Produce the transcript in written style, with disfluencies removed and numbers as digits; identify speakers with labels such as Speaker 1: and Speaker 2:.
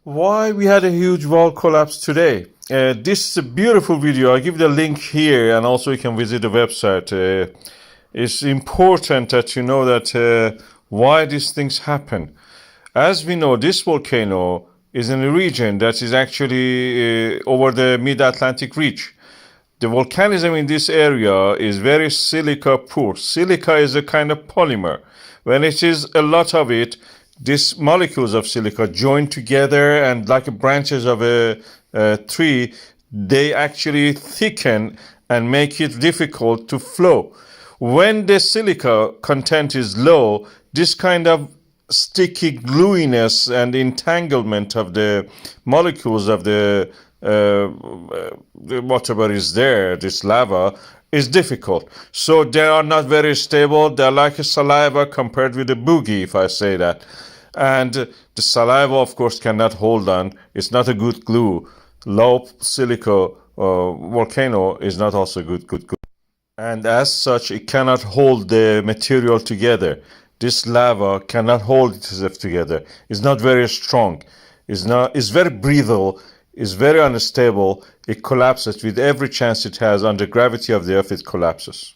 Speaker 1: Why we had a huge wall collapse today? This is a beautiful video. I'll give the link here, and also you can visit the website. It's important that you know that why these things happen. As we know, this volcano is in a region that is actually over the mid-Atlantic ridge. The volcanism in this area is very silica poor. Silica is a kind of polymer. When it is a lot of it, these molecules of silica join together, and like branches of a tree, they actually thicken and make it difficult to flow. When the silica content is low, this kind of sticky gluiness and entanglement of the molecules of the whatever is there, this lava, is difficult. So they are not very stable. They're like a saliva compared with a boogie, if I say that. And the saliva, of course, cannot hold on. It's not a good glue. Low silica volcano is not also good. And as such, it cannot hold the material together. This lava cannot hold itself together. It's not very strong. It's very brittle. It's very unstable. It collapses with every chance it has. Under gravity of the earth, it collapses.